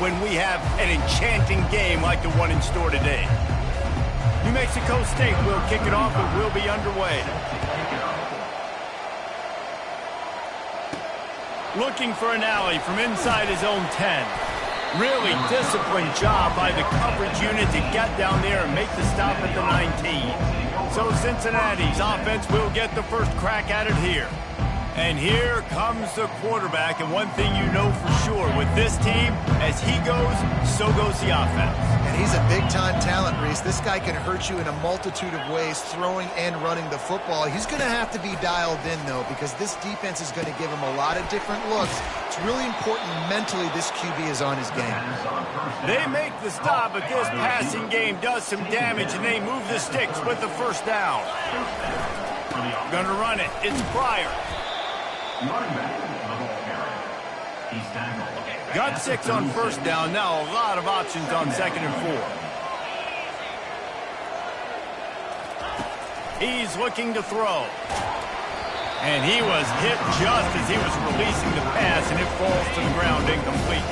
when we have an enchanting game like the one in store today. New Mexico State will kick it off, but we'll be underway. Looking for an alley from inside his own 10. Really disciplined job by the coverage unit to get down there and make the stop at the 19. So Cincinnati's offense will get the first crack at it here. And here comes the quarterback, and one thing you know for sure, with this team, as he goes, so goes the offense. And he's a big-time talent, Reese. This guy can hurt you in a multitude of ways, throwing and running the football. He's going to have to be dialed in, though, because this defense is going to give him a lot of different looks. It's really important mentally this QB is on his game. They make the stop, but this passing game does some damage, and they move the sticks with the first down. Gonna run it. It's Pryor. Got 6 on first down. Now a lot of options on 2nd and 4. He's looking to throw. And he was hit just as he was releasing the pass, and it falls to the ground incomplete.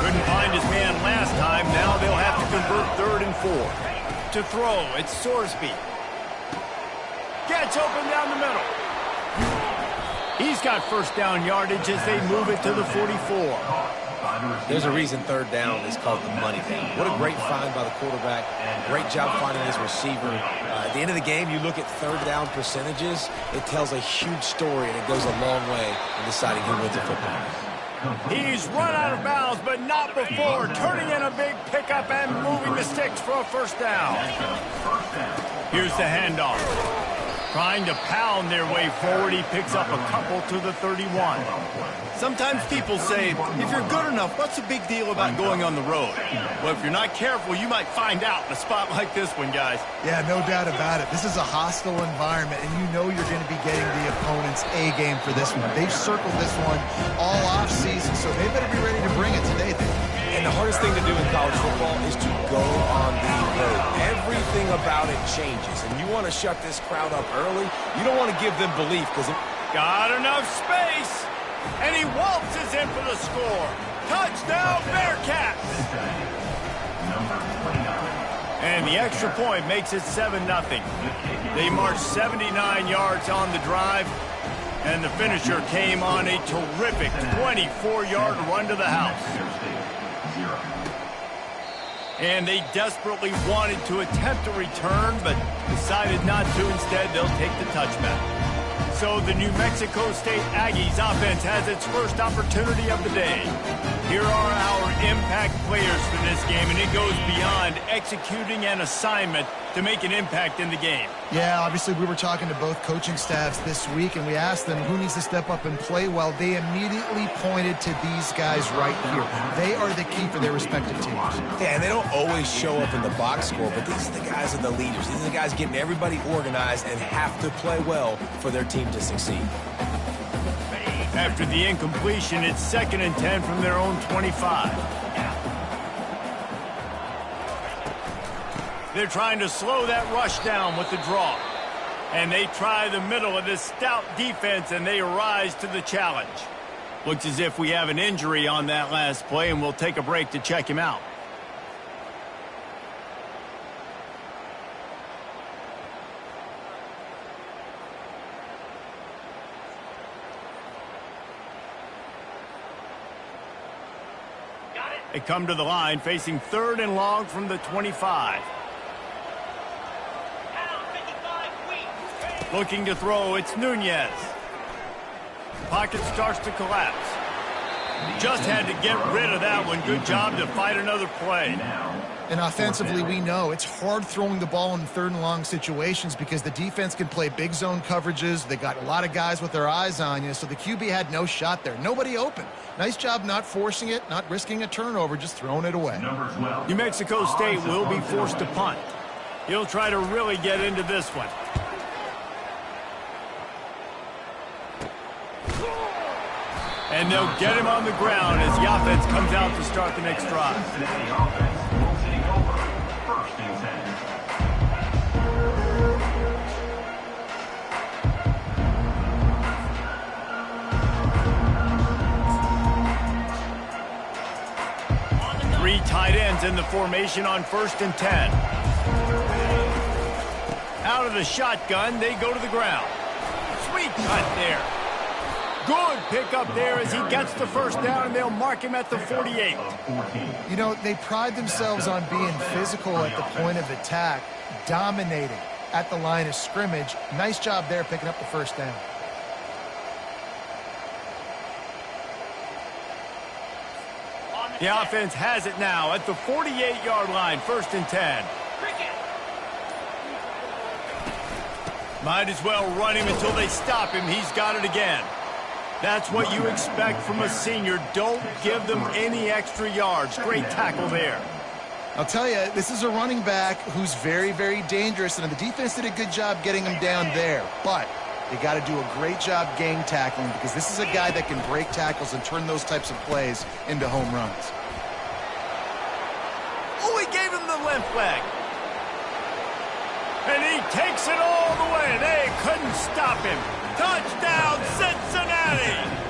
Couldn't find his man last time. Now they'll have to convert 3rd and 4. To throw, it's Sorsby. Gets open down the middle. He's got first down yardage as they move it to the 44. There's a reason 3rd down is called the money down. What a great find by the quarterback. Great job finding his receiver. At the end of the game, you look at 3rd down percentages. It tells a huge story, and it goes a long way in deciding who wins a football. He's run out of bounds, but not before. Turning in a big pickup and moving the sticks for a first down. Here's the handoff. Trying to pound their way forward, he picks up a couple to the 31. Sometimes people say, if you're good enough, what's the big deal about going on the road? Well, if you're not careful, you might find out in a spot like this one, guys. Yeah, no doubt about it. This is a hostile environment, and you know you're going to be getting the opponent's A game for this one. They've circled this one all off season, so they better be ready to bring it today. And the hardest thing to do in college football is to go on the road. Everything about it changes, and you want to shut this crowd up early. You don't want to give them belief because it... Got enough space, and he waltzes in for the score. Touchdown, Bearcats! And the extra point makes it 7-0. They marched 79 yards on the drive, and the finisher came on a terrific 24-yard run to the house. And they desperately wanted to attempt a return, but decided not to. Instead, they'll take the touchback. So the New Mexico State Aggies offense has its first opportunity of the day. Here are our impact players for this game, and it goes beyond executing an assignment to make an impact in the game. Yeah, obviously we were talking to both coaching staffs this week, and we asked them who needs to step up and play well. They immediately pointed to these guys right here. They are the key for their respective teams. Yeah, and they don't always show up in the box score, but these are the guys that are the leaders. These are the guys getting everybody organized and have to play well for their team to succeed. After the incompletion, it's 2nd and 10 from their own 25. They're trying to slow that rush down with the draw. And they try the middle of this stout defense, and they rise to the challenge. Looks as if we have an injury on that last play, and we'll take a break to check him out. They come to the line facing 3rd and long from the 25. Looking to throw, it's Nunez. Pocket starts to collapse. Just had to get rid of that one. Good job to fight another play. And offensively, we know it's hard throwing the ball in 3rd and long situations because the defense can play big zone coverages. They got a lot of guys with their eyes on you, so the QB had no shot there. Nobody open. Nice job not forcing it, not risking a turnover, just throwing it away. New Mexico State will be forced to punt. He'll try to really get into this one. And they'll get him on the ground as the offense comes out to start the next drive. Three tight ends in the formation on 1st and 10. Out of the shotgun, they go to the ground. Sweet cut there. Good pickup there as he gets the first down, and they'll mark him at the 48. You know, they pride themselves on being physical at the point of attack, dominating at the line of scrimmage. Nice job there picking up the first down. The offense has it now at the 48-yard line, 1st and 10. Might as well run him until they stop him. He's got it again. That's what you expect from a senior. Don't give them any extra yards. Great tackle there. I'll tell you, this is a running back who's very, very dangerous, and the defense did a good job getting him down there. But they got to do a great job gang tackling because this is a guy that can break tackles and turn those types of plays into home runs. Oh, he gave him the limp leg. And he takes it all the way. They couldn't stop him. Touchdown, Cincinnati!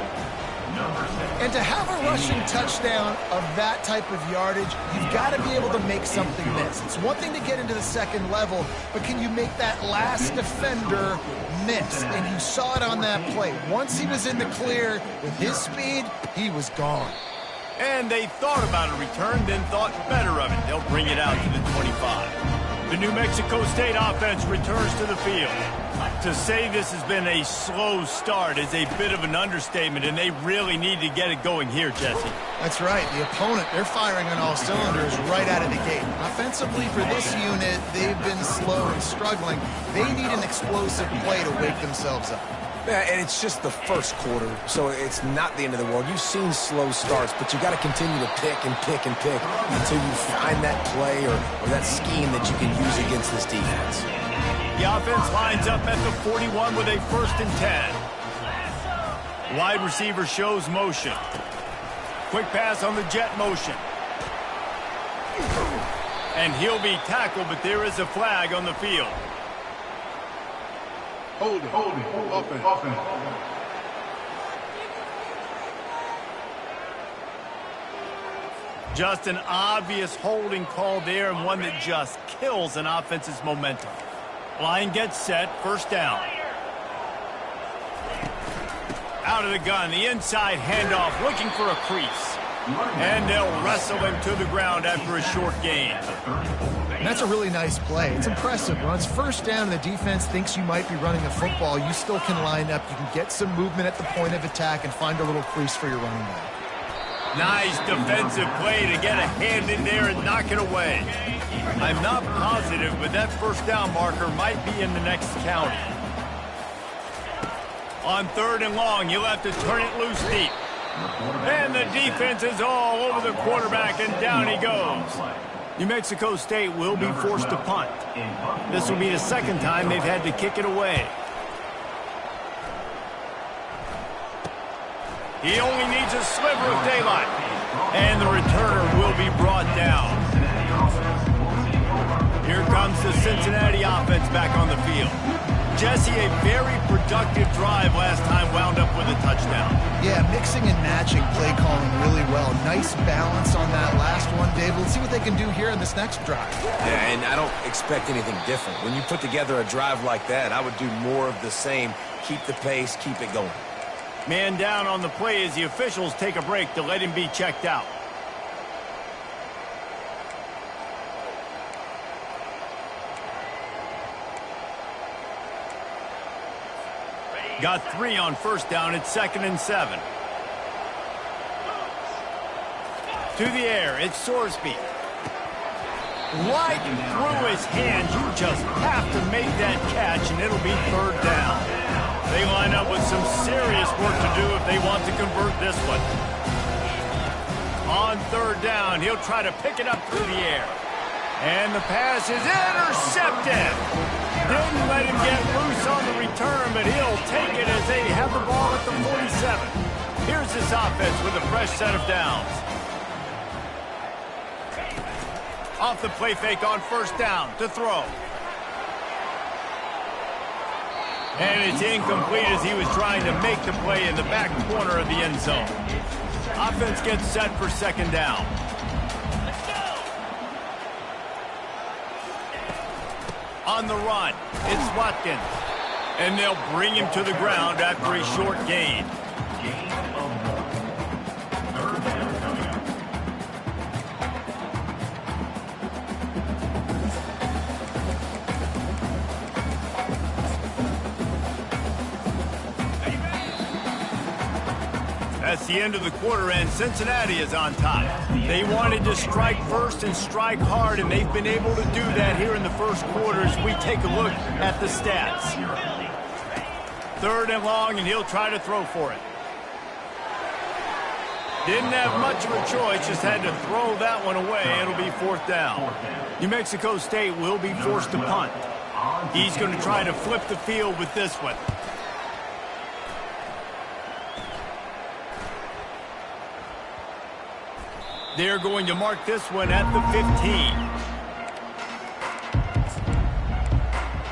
And to have a rushing touchdown of that type of yardage, you've got to be able to make something miss. It's one thing to get into the second level, but can you make that last defender miss? And you saw it on that play. Once he was in the clear with his speed, he was gone. And they thought about a return, then thought better of it. They'll bring it out to the 25. The New Mexico State offense returns to the field. To say this has been a slow start is a bit of an understatement, and they really need to get it going here, Jesse. That's right. The opponent, they're firing on all cylinders right out of the gate. Offensively for this unit, they've been slow and struggling. They need an explosive play to wake themselves up. Yeah, and it's just the first quarter, so it's not the end of the world. You've seen slow starts, but you got to continue to pick and pick and pick until you find that play or that scheme that you can use against this defense. The offense lines up at the 41 with a 1st and 10. Wide receiver shows motion. Quick pass on the jet motion. And he'll be tackled, but there is a flag on the field. Hold it. Offense. Just an obvious holding call there, and one that just kills an offense's momentum. Line gets set, 1st down. Out of the gun, the inside handoff, looking for a crease. And they'll wrestle him to the ground after a short gain. And that's a really nice play. It's impressive. When it's 1st down and the defense thinks you might be running a football, you still can line up. You can get some movement at the point of attack and find a little crease for your running back. Nice defensive play to get a hand in there and knock it away. I'm not positive, but that 1st down marker might be in the next county. On 3rd and long, you'll have to turn it loose deep. And the defense is all over the quarterback, and down he goes. New Mexico State will be forced to punt. This will be the 2nd time they've had to kick it away. He only needs a sliver of daylight. And the returner will be brought down. Here comes the Cincinnati offense back on the field. Jesse, a very productive drive last time wound up with a touchdown. Yeah, mixing and matching play calling really well. Nice balance on that last one, Dave. Let's see what they can do here in this next drive. Yeah, and I don't expect anything different. When you put together a drive like that, I would do more of the same. Keep the pace, keep it going. Man down on the play as the officials take a break to let him be checked out. Got 3 on 1st down. It's 2nd and 7. To the air, it's Sorsby. Right through his hands. You just have to make that catch, and it'll be 3rd down. They line up with some serious work to do if they want to convert this one. On 3rd down, he'll try to pick it up through the air. And the pass is intercepted. Didn't let him get loose on the return, but he'll take it as they have the ball at the 47. Here's this offense with a fresh set of downs. Off the play fake on 1st down to throw. And it's incomplete as he was trying to make the play in the back corner of the end zone. Offense gets set for 2nd down. On the run, it's Watkins. And they'll bring him to the ground after a short gain. That's the end of the quarter, and Cincinnati is on top. They wanted to strike first and strike hard, and they've been able to do that here in the first quarter as we take a look at the stats. 3rd and long, and he'll try to throw for it. Didn't have much of a choice, just had to throw that one away. It'll be 4th down. New Mexico State will be forced to punt. He's going to try to flip the field with this one. They're going to mark this one at the 15.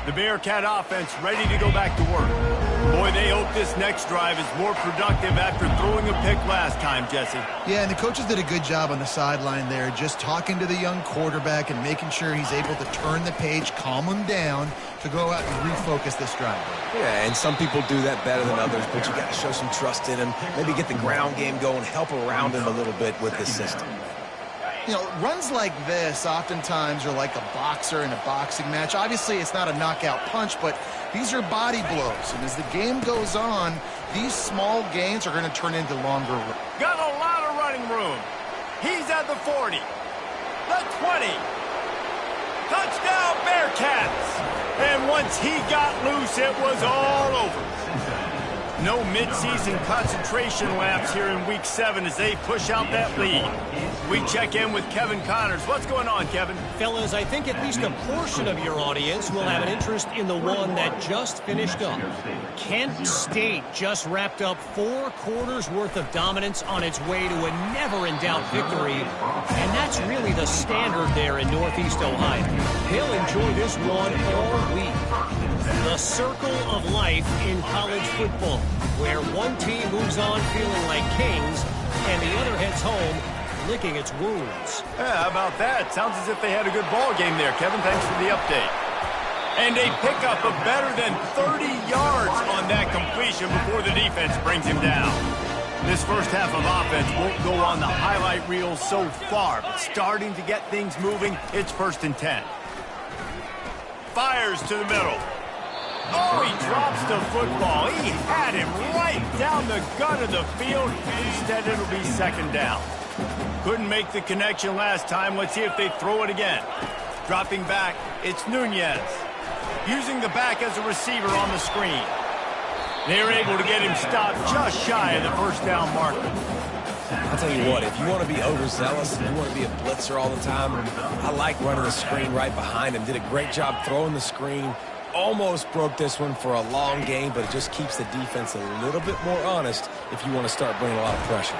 The Bearcat offense ready to go back to work. Boy, they hope this next drive is more productive after throwing a pick last time, Jesse. Yeah, and the coaches did a good job on the sideline there, just talking to the young quarterback and making sure he's able to turn the page, calm him down to go out and refocus this drive. Yeah, and some people do that better than others, but you got to show some trust in him, maybe get the ground game going, help around him a little bit with this system. You know, runs like this oftentimes are like a boxer in a boxing match. Obviously, it's not a knockout punch, but these are body blows. And as the game goes on, these small gains are going to turn into longer. Got a lot of running room. He's at the 40, the 20. Touchdown, Bearcats. And once he got loose, it was all over. No midseason concentration laps here in Week 7 as they push out that lead. We check in with Kevin Connors. What's going on, Kevin? Fellas, I think at least a portion of your audience will have an interest in the one that just finished up. Kent State just wrapped up 4 quarters worth of dominance on its way to a never-in-doubt victory, and that's really the standard there in Northeast Ohio. They'll enjoy this one all week. The circle of life in college football, where one team moves on feeling like kings and the other heads home licking its wounds. Yeah, how about that? Sounds as if they had a good ball game there, Kevin. Thanks for the update. And a pickup of better than 30 yards on that completion before the defense brings him down. This first half of offense won't go on the highlight reel so far, but starting to get things moving, it's 1st and 10. Fires to the middle. Oh, he drops the football. He had him right down the gut of the field. Instead, it'll be 2nd down. Couldn't make the connection last time. Let's see if they throw it again. Dropping back, it's Nunez. Using the back as a receiver on the screen. They're able to get him stopped just shy of the 1st down marker. I'll tell you what, if you want to be overzealous, if you want to be a blitzer all the time, I like running the screen right behind him. Did a great job throwing the screen. Almost broke this one for a long game, but it just keeps the defense a little bit more honest if you want to start bringing a lot of pressure.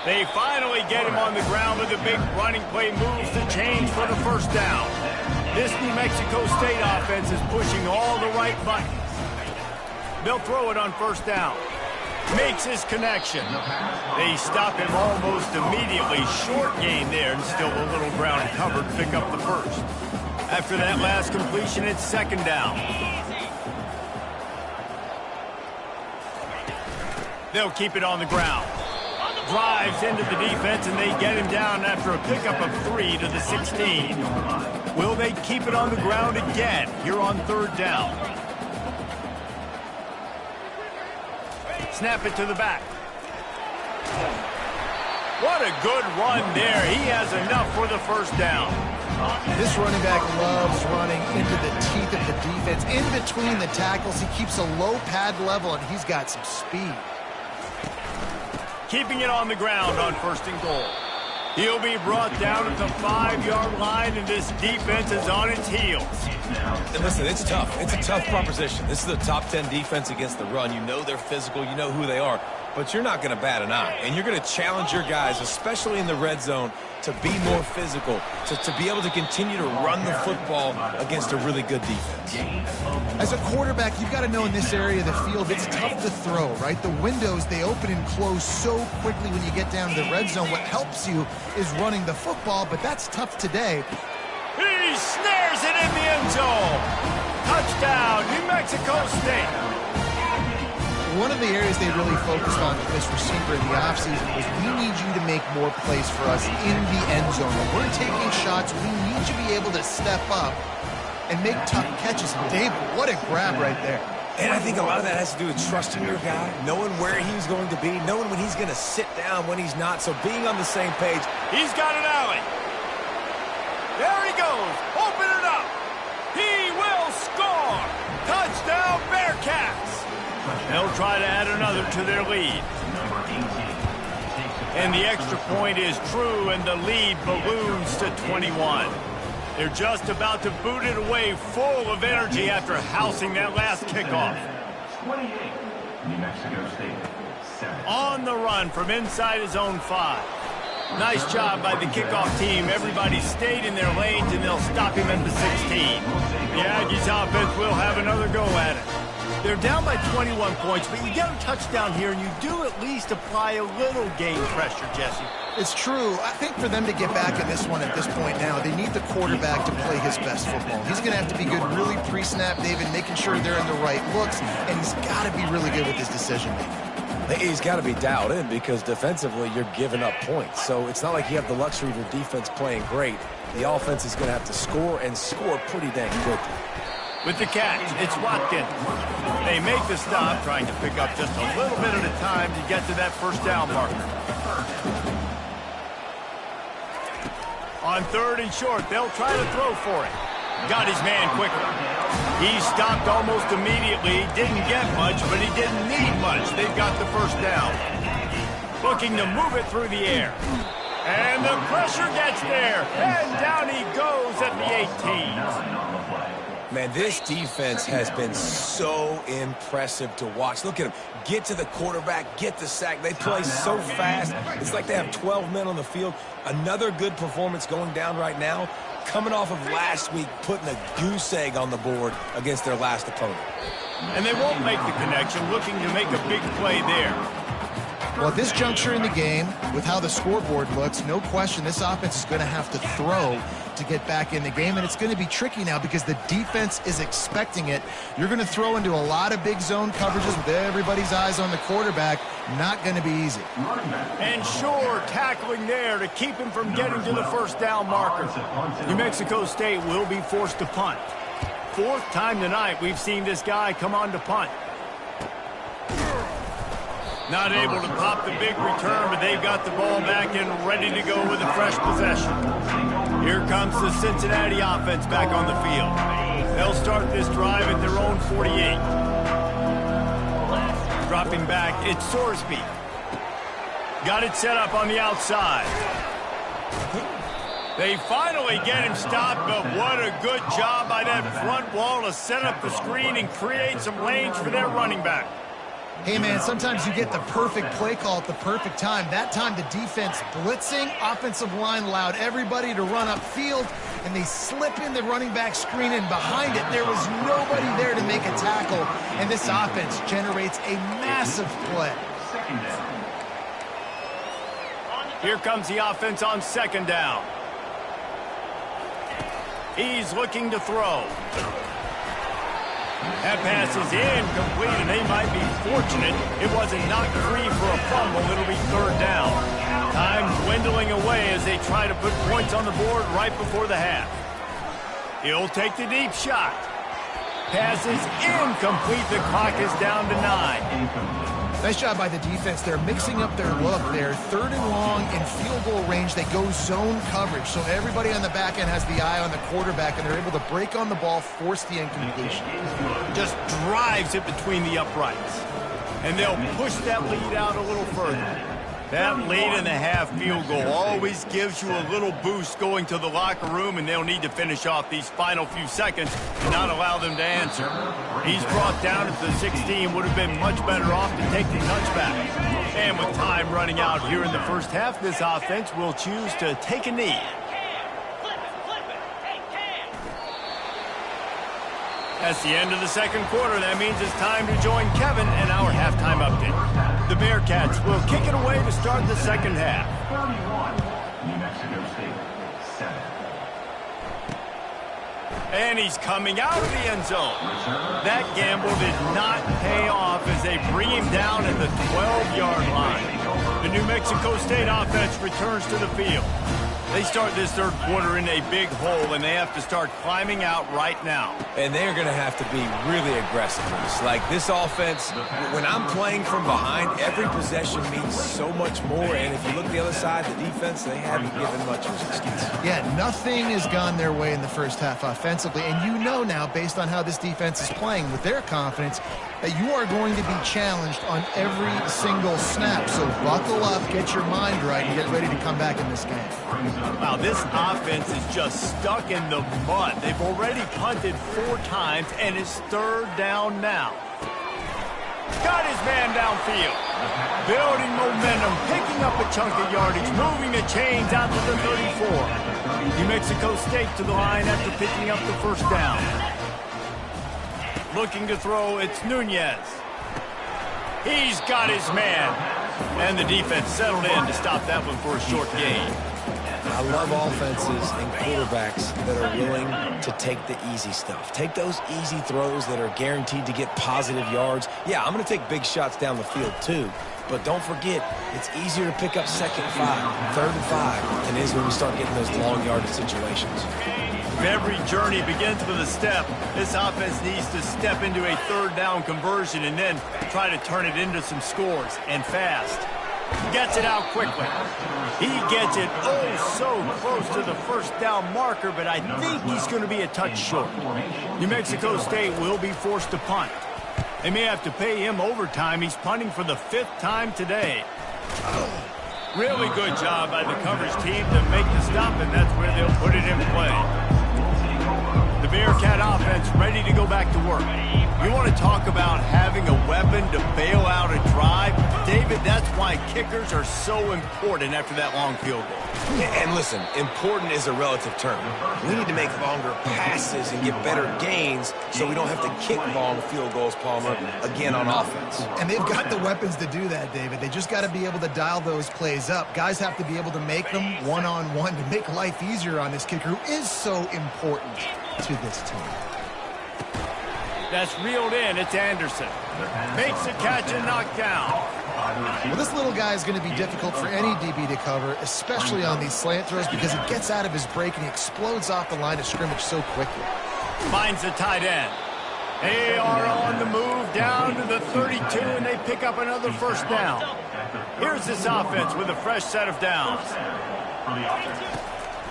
They finally get him on the ground with a big running play moves the chains for the 1st down. This New Mexico State offense is pushing all the right buttons. They'll throw it on 1st down. Makes his connection. They stop him almost immediately. Short gain there and still a little ground covered. Pick up the 1st. After that last completion, it's 2nd down. They'll keep it on the ground. Drives into the defense, and they get him down after a pickup of 3 to the 16. Will they keep it on the ground again here on 3rd down? Snap it to the back. What a good run there. He has enough for the 1st down. This running back loves running into the teeth of the defense. In between the tackles, he keeps a low pad level, and he's got some speed. Keeping it on the ground on 1st and goal. He'll be brought down at the 5-yard line, and this defense is on its heels. And listen, it's tough. It's a tough proposition. This is a top 10 defense against the run. You know they're physical. You know who they are. But you're not going to bat an eye. And you're going to challenge your guys, especially in the red zone, to be more physical, to be able to continue to run the football against a really good defense. As a quarterback, you've got to know in this area of the field, it's tough to throw, right? The windows, they open and close so quickly when you get down to the red zone. What helps you is running the football, but that's tough today. He He snares it in the end zone. Touchdown, New Mexico State. One of the areas they really focused on with this receiver in the offseason was we need you to make more plays for us in the end zone. When we're taking shots, we need you to be able to step up and make tough catches. David, what a grab right there. And I think a lot of that has to do with trusting your guy, knowing where he's going to be, knowing when he's going to sit down, when he's not. So being on the same page. He's got an alley. There he goes. Open it up. He will score. Touchdown, Bearcats. They'll try to add another to their lead. And the extra point is true, and the lead balloons to 21. They're just about to boot it away full of energy after housing that last kickoff. 28, New Mexico State, 7. On the run from inside his own 5. Nice job by the kickoff team. Everybody stayed in their lanes, and they'll stop him at the 16. The Aggies offense will have another go at it. They're down by 21 points, but you get a touchdown here, and you do at least apply a little game pressure, Jesse. It's true. I think for them to get back in this one at this point now, they need the quarterback to play his best football. He's going to have to be good really pre-snap, David, making sure they're in the right looks, and he's got to be really good with his decision-making. He's got to be dialed in because defensively you're giving up points. So it's not like you have the luxury of your defense playing great. The offense is going to have to score and score pretty dang quickly. With the catch, it's Watkins. They make the stop, trying to pick up just a little bit at a time to get to that first down marker. On 3rd and short, they'll try to throw for it. Got his man quickly. He stopped almost immediately. Didn't get much, but he didn't need much. They've got the first down. Looking to move it through the air. And the pressure gets there. And down he goes at the 18. Man, this defense has been so impressive to watch. Look at them. Get to the quarterback, get the sack. They play so fast. It's like they have 12 men on the field. Another good performance going down right now. Coming off of last week, putting a goose egg on the board against their last opponent. And they won't make the connection, looking to make a big play there. Well, at this juncture in the game, with how the scoreboard looks, no question this offense is going to have to throw to get back in the game, and it's going to be tricky now because the defense is expecting it. You're going to throw into a lot of big zone coverages with everybody's eyes on the quarterback. Not going to be easy. And sure, tackling there to keep him from getting to the first down marker. New Mexico State will be forced to punt. 4th time tonight we've seen this guy come on to punt. Not able to pop the big return, but they've got the ball back and ready to go with a fresh possession. Here comes the Cincinnati offense back on the field. They'll start this drive at their own 48. Dropping back, it's Sorsby. Got it set up on the outside. They finally get him stopped, but what a good job by that front wall to set up the screen and create some lanes for their running back. Hey, man, sometimes you get the perfect play call at the perfect time. That time the defense blitzing, offensive line allowed everybody to run upfield, and they slip in the running back screen, and behind it there was nobody there to make a tackle, and this offense generates a massive play. Here comes the offense on 2nd down. He's looking to throw. That pass is incomplete, and they might be fortunate it wasn't knocked free for a fumble. It'll be 3rd down. Time dwindling away as they try to put points on the board right before the half. He'll take the deep shot. Pass is incomplete. The clock is down to 9. Nice job by the defense. They're mixing up their look. They're 3rd and long in field goal range. They go zone coverage. So everybody on the back end has the eye on the quarterback, and they're able to break on the ball, force the incompletion. Just drives it between the uprights. And they'll push that lead out a little further. That late-in-the-half field goal always gives you a little boost going to the locker room, and they'll need to finish off these final few seconds and not allow them to answer. He's brought down at the 16, would have been much better off to take the touchback. And with time running out here in the first half, this offense will choose to take a knee. That's the end of the 2nd quarter. That means it's time to join Kevin and our halftime update. The Bearcats will kick it away to start the 2nd half. 31, New Mexico State, 7. And he's coming out of the end zone. That gamble did not pay off as they bring him down at the 12-yard line. The New Mexico State offense returns to the field. They start this third quarter in a big hole, and they have to start climbing out right now. And they're going to have to be really aggressive. Like this offense, when I'm playing from behind, every possession means so much more. And if you look the other side, the defense, they haven't given much resistance. Yeah, nothing has gone their way in the first half offensively. And you know now, based on how this defense is playing with their confidence, that you are going to be challenged on every single snap. So buckle up, get your mind right, and get ready to come back in this game. Wow, this offense is just stuck in the mud. They've already punted 4 times, and it's third down now. Got his man downfield. Building momentum, picking up a chunk of yardage, moving the chains out to the 34. New Mexico State to the line after picking up the first down. Looking to throw, it's Nunez. He's got his man. And the defense settled in to stop that one for a short gain. I love offenses and quarterbacks that are willing to take the easy stuff. Take those easy throws that are guaranteed to get positive yards. Yeah, I'm going to take big shots down the field too. But don't forget, it's easier to pick up 2nd and 5, 3rd and 5 than it is when we start getting those long yardage situations. Every journey begins with a step. This offense needs to step into a third down conversion and then try to turn it into some scores, and fast. Gets it out quickly. He gets it so close to the first down marker, but I think he's going to be a touch short. New Mexico State will be forced to punt. They may have to pay him overtime. He's punting for the 5th time today. Really good job by the coverage team to make the stop, and that's where they'll put it in play. The Bearcat offense ready to go back to work. You want to talk about having a weapon to bail out a drive? David, that's why kickers are so important after that long field goal. And listen, important is a relative term. We need to make longer passes and get better gains so we don't have to kick long field goals, Palmer, again on offense. And they've got the weapons to do that, David. They just got to be able to dial those plays up. Guys have to be able to make them one-on-one to make life easier on this kicker who is so important to this team. That's reeled in. It's Anderson. Makes the catch and knocked down. Well, this little guy is going to be difficult for any DB to cover, especially on these slant throws, because he gets out of his break and he explodes off the line of scrimmage so quickly. Finds the tight end. They are on the move down to the 32, and they pick up another first down. Here's this offense with a fresh set of downs.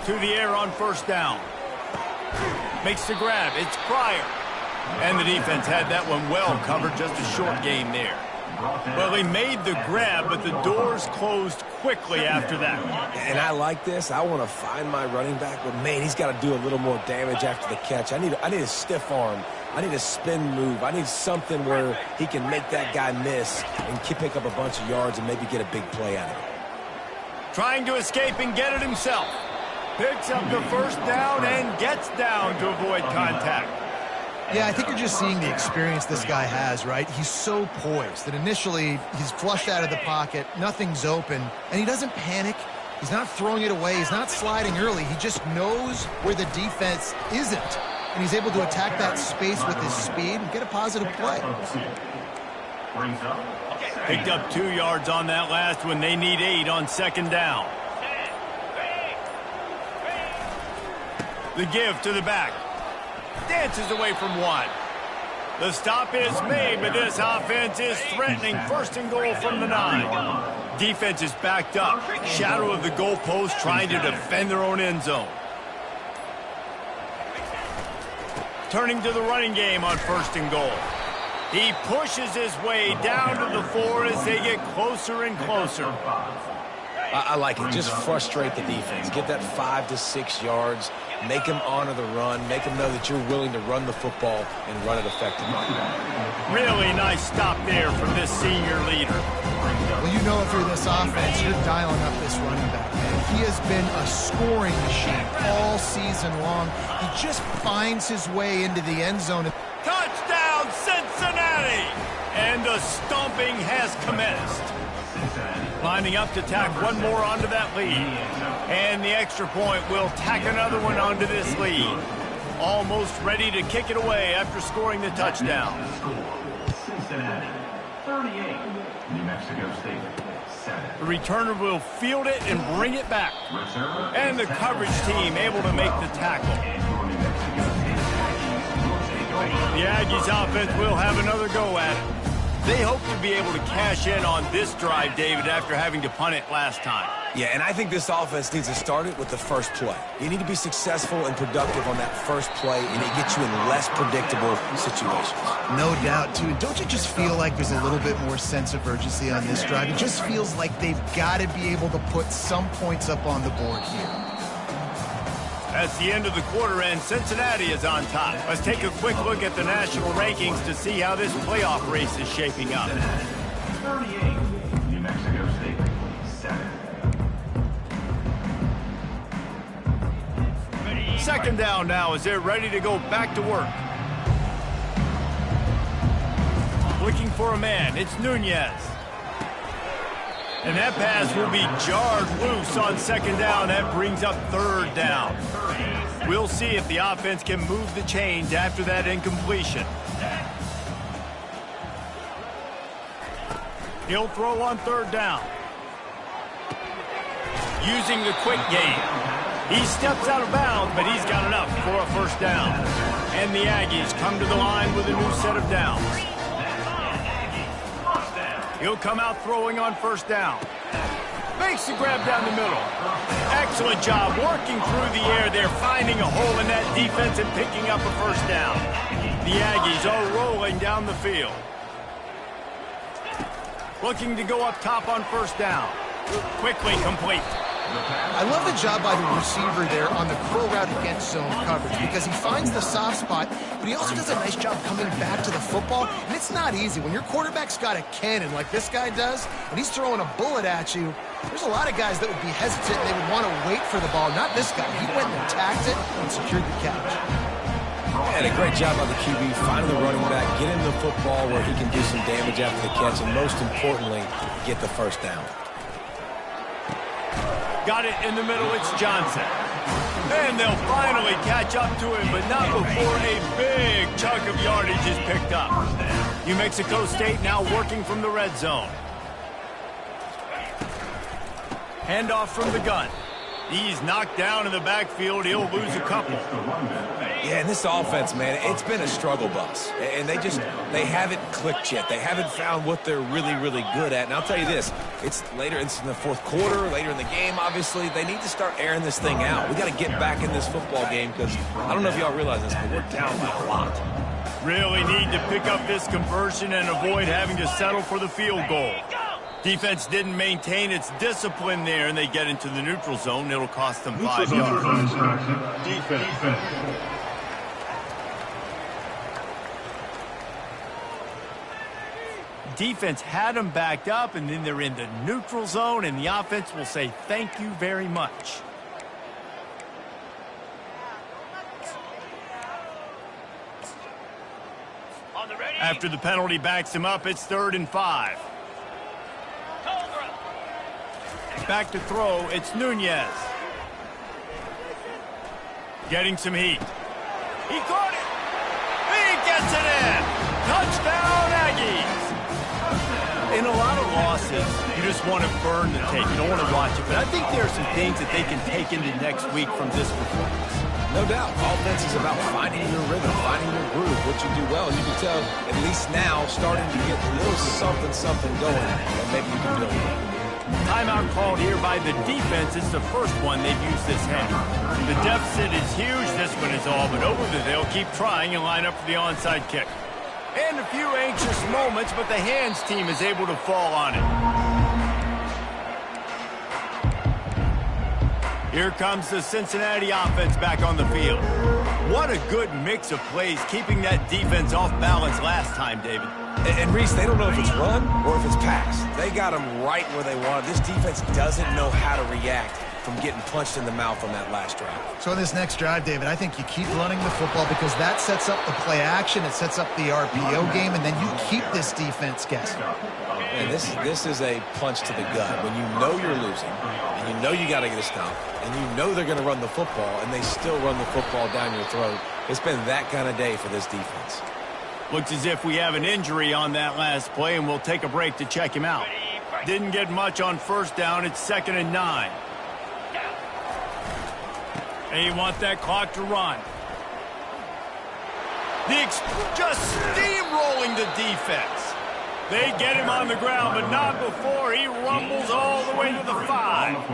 To the air on first down. Makes the grab. It's Pryor. And the defense had that one well covered, just a short game there. Well, they made the grab, but the doors closed quickly after that. And I like this. I want to find my running back, but, man, he's got to do a little more damage after the catch. I need a stiff arm. I need a spin move. I need something where he can make that guy miss and pick up a bunch of yards and maybe get a big play out of it. Trying to escape and get it himself. Picks up the first down and gets down to avoid contact. Yeah, I think you're just seeing the experience this guy has, right? He's so poised that initially he's flushed out of the pocket, nothing's open, and he doesn't panic. He's not throwing it away. He's not sliding early. He just knows where the defense isn't, and he's able to attack that space with his speed and get a positive play. Picked up 2 yards on that last one. They need 8 on second down. The give to the back. Dances away from 1. The stop is made, but this offense is threatening. First and goal from the 9. Defense is backed up. Shadow of the goalpost trying to defend their own end zone. Turning to the running game on first and goal. He pushes his way down to the 4 as they get closer and closer. I like it. Just frustrate the defense. Get that 5 to 6 yards. Make them honor the run. Make them know that you're willing to run the football and run it effectively. Really nice stop there from this senior leader. Well, you know, through this offense, you're dialing up this running back, man. He has been a scoring machine all season long. He just finds his way into the end zone. Touchdown, Cincinnati! And the stomping has commenced. Lining up to tack one more onto that lead. And the extra point will tack another one onto this lead. almost ready to kick it away after scoring the touchdown. Cincinnati, 38. New Mexico State, 7. The returner will field it and bring it back. And the coverage team able to make the tackle. The Aggies offense will have another go at it. They hope to be able to cash in on this drive, David, after having to punt it last time. Yeah, and I think this offense needs to start it with the first play. You need to be successful and productive on that first play, and it gets you in less predictable situations. No doubt, too. Don't you just feel like there's a little bit more sense of urgency on this drive? It just feels like they've got to be able to put some points up on the board here. That's the end of the quarter, and Cincinnati is on top. Let's take a quick look at the national rankings to see how this playoff race is shaping up. 38. New Mexico State, 7. Second down now as they're ready to go back to work. Looking for a man, it's Nunez. And that pass will be jarred loose on second down. That brings up third down. We'll see if the offense can move the chains after that incompletion. He'll throw on third down. Using the quick game. He steps out of bounds, but he's got enough for a first down. And the Aggies come to the line with a new set of downs. He'll come out throwing on first down. Makes the grab down the middle. Excellent job working through the air. They're finding a hole in that defense and picking up a first down. The Aggies are rolling down the field. Looking to go up top on first down. Quickly complete. I love the job by the receiver there on the curl route against zone coverage because he finds the soft spot, but he also does a nice job coming back to the football, and it's not easy. When your quarterback's got a cannon like this guy does, and he's throwing a bullet at you, there's a lot of guys that would be hesitant and they would want to wait for the ball. Not this guy. He went and attacked it and secured the catch. And a great job by the QB, finding the running back, get him the football where he can do some damage after the catch, and most importantly, get the first down. Got it in the middle, it's Johnson. And they'll finally catch up to him, but not before a big chunk of yardage is picked up. New Mexico State now working from the red zone. Handoff from the gun. He's knocked down in the backfield. He'll lose a couple. Yeah, and this offense, man, it's been a struggle bus. And they haven't clicked yet. They haven't found what they're really, really good at. And I'll tell you this, it's in the fourth quarter, later in the game, obviously. They need to start airing this thing out. We got to get back in this football game because I don't know if y'all realize this, but we're down by a lot. Really need to pick up this conversion and avoid having to settle for the field goal. Defense didn't maintain its discipline there, and they get into the neutral zone. It'll cost them 5 yards. Defense. Defense had them backed up, and then they're in the neutral zone, and the offense will say thank you very much. After the penalty backs him up, it's 3rd and 5. Back to throw, it's Nunez. Getting some heat. He caught it! He gets it in! Touchdown, Aggies! In a lot of losses, you just want to burn the tape. You don't want to watch it. But I think there are some things that they can take into next week from this performance. No doubt. Offense is about finding your rhythm, finding your groove, what you do well. And you can tell, at least now, starting to get a little something going that maybe you can build on. Timeout called here by the defense. It's the first one they've used this half. The deficit is huge. This one is all but over. They'll keep trying and line up for the onside kick. And a few anxious moments, but the hands team is able to fall on it. Here comes the Cincinnati offense back on the field. What a good mix of plays, keeping that defense off balance last time, David. And Reese, they don't know if it's run or if it's pass. They got them right where they want it. This defense doesn't know how to react from getting punched in the mouth on that last drive. So in this next drive, David, I think you keep running the football because that sets up the play action, it sets up the RPO game, and then you keep this defense guessing. And this is a punch to the gut. When you know you're losing, and you know you got to get a stop, and you know they're going to run the football, and they still run the football down your throat, It's been that kind of day for this defense. Looks as if we have an injury on that last play, and we'll take a break to check him out. Didn't get much on first down. It's 2nd and 9. They want that clock to run. Just steamrolling the defense. They get him on the ground, but not before he rumbles all the way to the 5.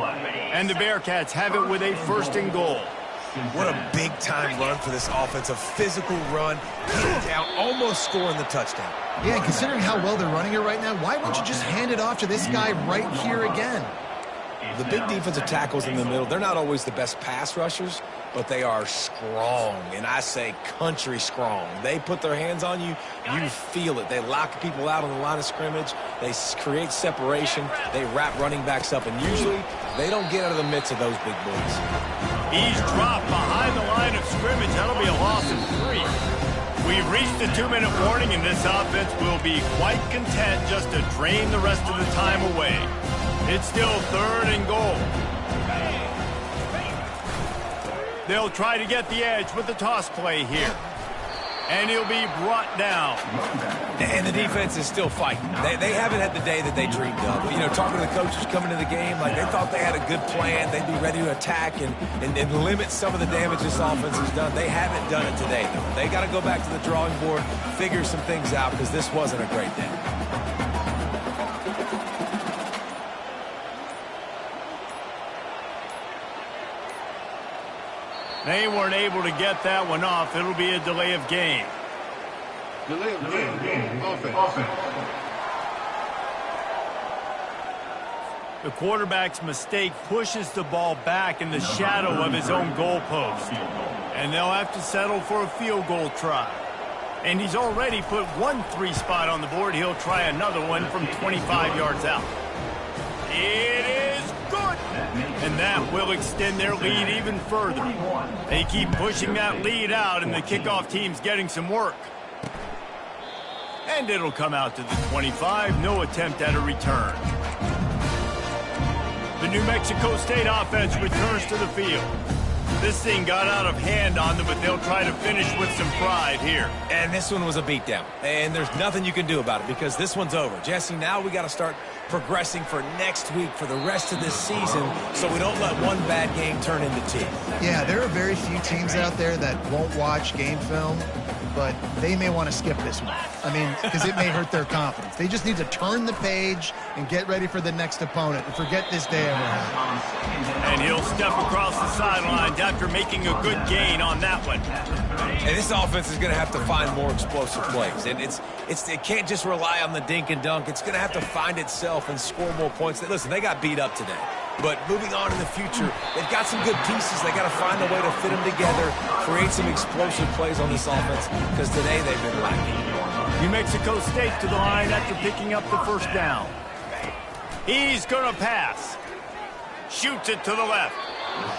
And the Bearcats have it with a 1st and goal. What a big-time run for this offense. A physical run, get it down, almost scoring the touchdown. Yeah, and considering how well they're running it right now, why won't you just hand it off to this guy right here again? The big defensive tackles in the middle, they're not always the best pass rushers, but they are strong, and I say country strong. They put their hands on you, you feel it. They lock people out on the line of scrimmage. They create separation. They wrap running backs up, and usually they don't get out of the midst of those big boys. He's dropped behind the line of scrimmage. That'll be a loss of 3. We've reached the 2-minute warning, and this offense will be quite content just to drain the rest of the time away. It's still 3rd and goal. They'll try to get the edge with the toss play here. And he'll be brought down. And the defense is still fighting. They haven't had the day that they dreamed of. But, you know, talking to the coaches coming to the game, like they thought they had a good plan. They'd be ready to attack and limit some of the damage this offense has done. They haven't done it today, though. They got to go back to the drawing board, figure some things out, because this wasn't a great day. They weren't able to get that one off. It'll be a delay of game. Delay of game. Offense. The quarterback's mistake pushes the ball back in the shadow of his own goalpost. And they'll have to settle for a field goal try. And he's already put one 3 spot on the board. He'll try another one from 25 yards out. It is good. And that will extend their lead even further. They keep pushing that lead out, and the kickoff team's getting some work. And it'll come out to the 25. No attempt at a return. The New Mexico State offense returns to the field. This thing got out of hand on them, but they'll try to finish with some pride here. And this one was a beatdown. And there's nothing you can do about it because this one's over. Jesse, now we got to start progressing for next week, for the rest of this season, so we don't let one bad game turn into 2. Yeah, there are very few teams out there that won't watch game film, but they may want to skip this one. I mean, because it may hurt their confidence. They just need to turn the page and get ready for the next opponent and forget this day ever happened. And he'll step across the sidelines after making a good gain on that one. And this offense is going to have to find more explosive plays. And it can't just rely on the dink and dunk. It's going to have to find itself and score more points. Listen, they got beat up today. But moving on in the future, they've got some good pieces. They got to find a way to fit them together, create some explosive plays on this offense, because today they've been lacking. New Mexico State to the line after picking up the 1st down. He's going to pass. Shoots it to the left.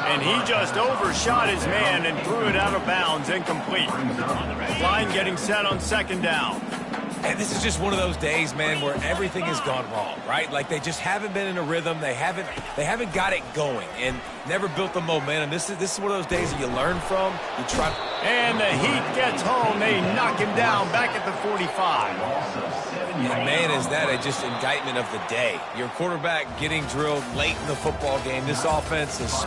And he just overshot his man and threw it out of bounds, incomplete. Line getting set on 2nd down. And this is just one of those days, man, where everything has gone wrong, right? Like they just haven't been in a rhythm. They haven't got it going and never built the momentum. This is one of those days that you learn from. You try. And the Heat gets home. They knock him down back at the 45. And man, is that just indictment of the day. Your quarterback getting drilled late in the football game. This offense is